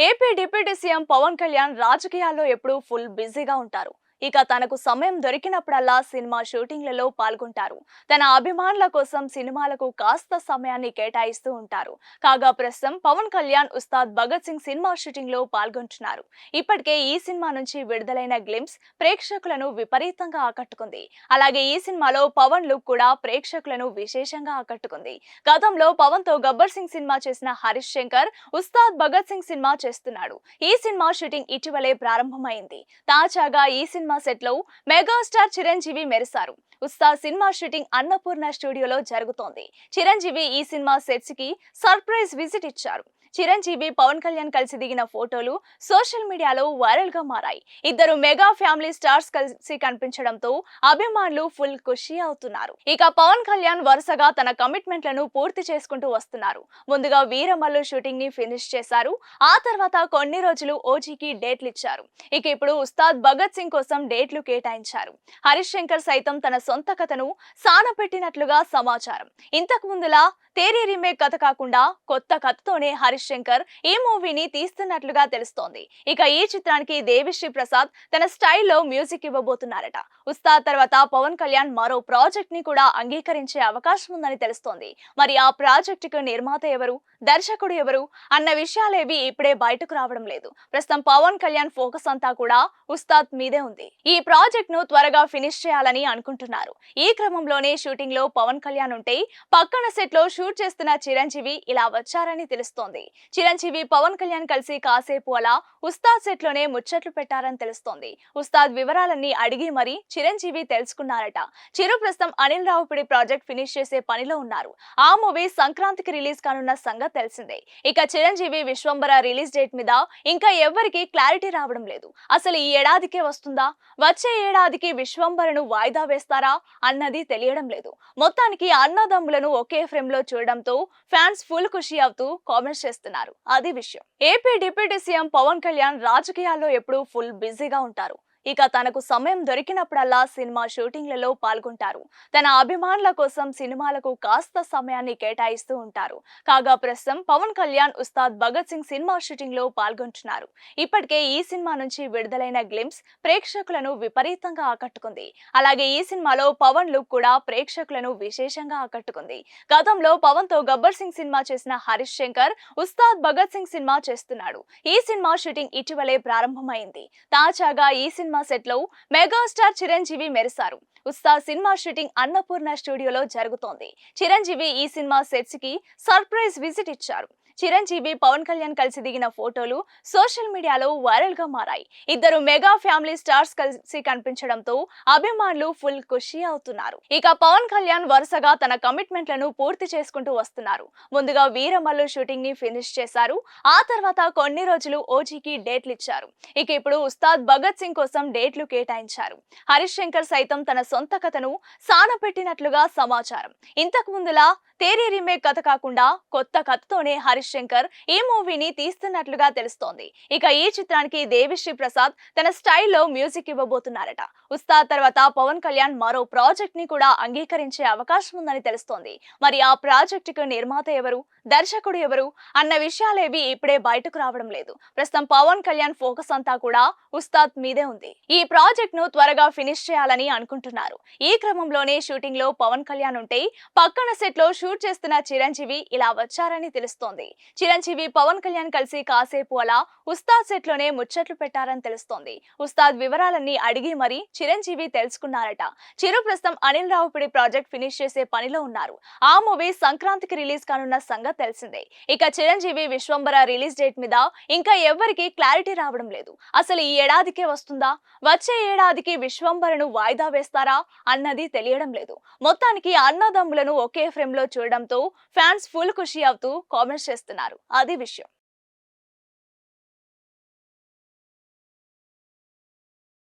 AP deputy CM Pawan Kalyan రాజకీయాల్లో ఎప్పుడూ full బిజీగా ఉంటారు. ఇక తనకు సమయం దొరికినప్పుడల్లా సినిమా షూటింగ్లలో పాల్గొంటారు. తన అభిమానుల కోసం సినిమాలకు కాస్త సమయాన్ని కేటాయిస్తూ ఉంటారు. కాగా ప్రస్తుతం పవన్ కళ్యాణ్ ఉస్తాద్ భగత్ సింగ్ సినిమా షూటింగ్ లో పాల్గొంటున్నారు. ఇప్పటికే ఈ సినిమా నుంచి విడుదలైన గ్లింప్స్ ప్రేక్షకులను విపరీతంగా ఆకట్టుకుంది. అలాగే ఈ సినిమాలో పవన్ లుక్ కూడా ప్రేక్షకులను విశేషంగా ఆకట్టుకుంది. గతంలో పవన్ తో గబ్బర్ సింగ్ సినిమా చేసిన హరీష్ శంకర్ ఉస్తాద్ భగత్ సింగ్ సినిమా చేస్తున్నాడు. ఈ సినిమా షూటింగ్ ఇటీవలే ప్రారంభమైంది. తాజాగా ఈ సినిమా సెట్ లో మెగాస్టార్ చిరంజీవి మెరిశారు. ఉస్తాద్ సినిమా షూటింగ్ అన్నపూర్ణ స్టూడియోలో జరుగుతోంది. చిరంజీవి ఈ సినిమా సెట్స్ కి సర్ప్రైజ్ విజిట్ ఇచ్చారు. చిరంజీవి పవన్ కళ్యాణ్ కలిసి దిగిన ఫోటోలు సోషల్ మీడియాలో వైరల్ గా మారాయి. ఇద్దరు మెగా ఫ్యామిలీ స్టార్స్ కలిసి కనిపించడంతో అభిమానులు ఫుల్ ఖుషి అవుతున్నారు. ఇక పవన్ కళ్యాణ్ వరుసగా తన కమిట్మెంట్లను పూర్తి చేసుకుంటూ వస్తున్నారు. ముందుగా వీరమల్లు షూటింగ్ ని ఫినిష్ చేశారు. ఆ తర్వాత కొన్ని రోజులు ఓజీకి డేట్లు ఇచ్చారు. ఇక ఇప్పుడు ఉస్తాద్ భగత్ సింగ్ కోసం డేట్లు కేటాయించారు. హరీష్ శంకర్ సైతం తన సొంత కథను సానపెట్టినట్లుగా సమాచారం. ఇంతకు ముందులా తేరీ రీమేక్ కథ కాకుండా కొత్త కథతోనే హరీష్ శంకర్ ఈ మూవీని తీస్తున్నట్లుగా తెలుస్తోంది. ఇక ఈ చిత్రానికి దేవిశ్రీ ప్రసాద్ తన స్టైల్లో మ్యూజిక్ ఇవ్వబోతున్నారట. ఉస్తాద్ తర్వాత పవన్ కళ్యాణ్ మరో ప్రాజెక్ట్ ని కూడా అంగీకరించే అవకాశం ఉందని తెలుస్తోంది. మరి ఆ ప్రాజెక్ట్ కు నిర్మాత ఎవరు, దర్శకుడు ఎవరు అన్న విషయాలేవి ఇప్పుడే బయటకు రావడం లేదు. ప్రస్తుతం పవన్ కళ్యాణ్ ఫోకస్ అంతా కూడా ఉస్తాద్ మీదే ఉంది. ఈ ప్రాజెక్ట్ ను త్వరగా ఫినిష్ చేయాలని అనుకుంటున్నారు. ఈ క్రమంలోనే షూటింగ్ లో పవన్ కళ్యాణ్ ఉంటే పక్కన సెట్ లో షూట్ చేస్తున్న చిరంజీవి ఇలా వచ్చారని తెలుస్తోంది. చిరంజీవి పవన్ కళ్యాణ్ కలిసి కాసేపు అలా ఉస్తాద్ సెట్ లోనే ముచ్చట్లు పెట్టారని తెలుస్తోంది. ఉస్తాద్ వివరాలన్నీ అడిగి మరి చిరంజీవి తెలుసుకున్నారట. చిరు ప్రస్తుతం అనిల్ రావుపూడి ప్రాజెక్ట్ ఫినిష్ చేసే పనిలో ఉన్నారు. ఆ మూవీ సంక్రాంతికి రిలీజ్ కానున్న సంగతి తెలిసిందే. ఇక చిరంజీవి విశ్వంబర రిలీజ్ డేట్ మీద ఇంకా ఎవ్వరికి క్లారిటీ రావడం లేదు. అసలు ఈ ఏడాదికే వస్తుందా, వచ్చే ఏడాదికి విశ్వంబరను వాయిదా వేస్తారా అన్నది తెలియడం లేదు. మొత్తానికి అన్నదమ్ములను ఒకే ఫ్రేమ్ లో చూడడంతో ఫ్యాన్స్ ఫుల్ ఖుషి అవుతూ కామెంట్స్ చేస్తున్నారు. అది విషయం. AP deputy CM Pawan Kalyan రాజకీయాల్లో ఎప్పుడూ ఫుల్ బిజీగా ఉంటారు. ఇక తనకు సమయం దొరికినప్పుడల్లా సినిమా షూటింగ్లలో పాల్గొంటారు. తన అభిమానుల కోసం సినిమాలకు కాస్త సమయాన్ని కేటాయిస్తూ ఉంటారు. కాగా ప్రస్తుతం పవన్ కళ్యాణ్ ఉస్తాద్ భగత్ సింగ్ సినిమా షూటింగ్ లో పాల్గొంటున్నారు. ఇప్పటికే ఈ సినిమా నుంచి విడుదలైన గ్లింప్స్ ప్రేక్షకులను విపరీతంగా ఆకట్టుకుంది. అలాగే ఈ సినిమాలో పవన్ లుక్ కూడా ప్రేక్షకులను విశేషంగా ఆకట్టుకుంది. గతంలో పవన్ తో గబ్బర్ సింగ్ సినిమా చేసిన హరీష్ శంకర్ ఉస్తాద్ భగత్ సింగ్ సినిమా చేస్తున్నాడు. ఈ సినిమా షూటింగ్ ఇటీవలే ప్రారంభమైంది. తాజాగా ఈ సినిమా సెట్ లో మెగాస్టార్ చిరంజీవి మెరిశారు. ఉస్తాద్ సినిమా షూటింగ్ అన్నపూర్ణ స్టూడియోలో జరుగుతోంది. చిరంజీవి ఈ సినిమా సెట్స్ కి సర్ప్రైజ్ విజిట్ ఇచ్చారు. చిరంజీవి పవన్ కళ్యాణ్ కలిసి దిగిన ఫోటోలు సోషల్ మీడియాలో వైరల్ గా మారాయి. ఇద్దరు మెగా ఫ్యామిలీ స్టార్స్ కలిసి కనిపించడంతో అభిమానులు ఫుల్ ఖుషి అవుతున్నారు. ఇక పవన్ కళ్యాణ్ వరుసగా తన కమిట్మెంట్లను పూర్తి చేసుకుంటూ వస్తున్నారు. ముందుగా వీరమల్లు షూటింగ్ ని ఫినిష్ చేశారు. ఆ తర్వాత కొన్ని రోజులు ఓజీకి డేట్లు ఇచ్చారు. ఇక ఇప్పుడు ఉస్తాద్ భగత్ సింగ్ కోసం డేట్లు కేటాయించారు. హరీష్ శంకర్ సైతం తన సొంత కథను సానపెట్టినట్లుగా సమాచారం. ఇంతకు ముందులా తేరీ రీమేక్ కథ కాకుండా కొత్త కథతోనే హరీష్ శంకర్ ఈ మూవీని తీస్తున్నట్లుగా తెలుస్తోంది. ఇక ఈ చిత్రానికి దేవిశ్రీ ప్రసాద్ తన స్టైల్లో మ్యూజిక్ ఇవ్వబోతున్నారట. ఉస్తాద్ తర్వాత పవన్ కళ్యాణ్ మరో ప్రాజెక్ట్ ని కూడా అంగీకరించే అవకాశం ఉందని తెలుస్తోంది. మరి ఆ ప్రాజెక్ట్ కు నిర్మాత ఎవరు, దర్శకుడు ఎవరు అన్న విషయాలేవి ఇప్పుడే బయటకు రావడం లేదు. ప్రస్తుతం పవన్ కళ్యాణ్ ఫోకస్ అంతా కూడా ఉస్తాద్ మీదే ఉంది. ఈ ప్రాజెక్ట్ ను త్వరగా ఫినిష్ చేయాలని అనుకుంటున్నారు. ఈ క్రమంలోనే షూటింగ్ లో పవన్ కళ్యాణ్ ఉంటే పక్కన సెట్ లో షూట్ చేస్తున్న చిరంజీవి ఇలా వచ్చారని తెలుస్తోంది. చిరంజీవి పవన్ కళ్యాణ్ కలిసి కాసేపు అలా ఉస్తాద్ సెట్ లోనే ముచ్చట్లు పెట్టారని తెలుస్తోంది. ఉస్తాద్ వివరాలన్నీ అడిగి మరి చిరంజీవి తెలుసుకున్నారట. చిరు ప్రస్తుతం అనిల్ రావుపూడి ప్రాజెక్ట్ ఫినిష్ చేసే పనిలో ఉన్నారు. ఆ మూవీ సంక్రాంతికి రిలీజ్ కానున్న సంగతి తెలిసిందే. ఇక చిరంజీవి విశ్వంబర రిలీజ్ డేట్ మీద ఇంకా ఎవ్వరికి క్లారిటీ రావడం లేదు. అసలు ఈ ఏడాదికే వస్తుందా, వచ్చే ఏడాదికి విశ్వంబరను వాయిదా వేస్తారా అన్నది తెలియడం లేదు. మొత్తానికి అన్నదమ్ములను ఒకే ఫ్రేమ్ లో చూడడంతో ఫ్యాన్స్ ఫుల్ ఖుషి అవుతూ కామెంట్స్ చేస్తున్నారు. అది విషయం.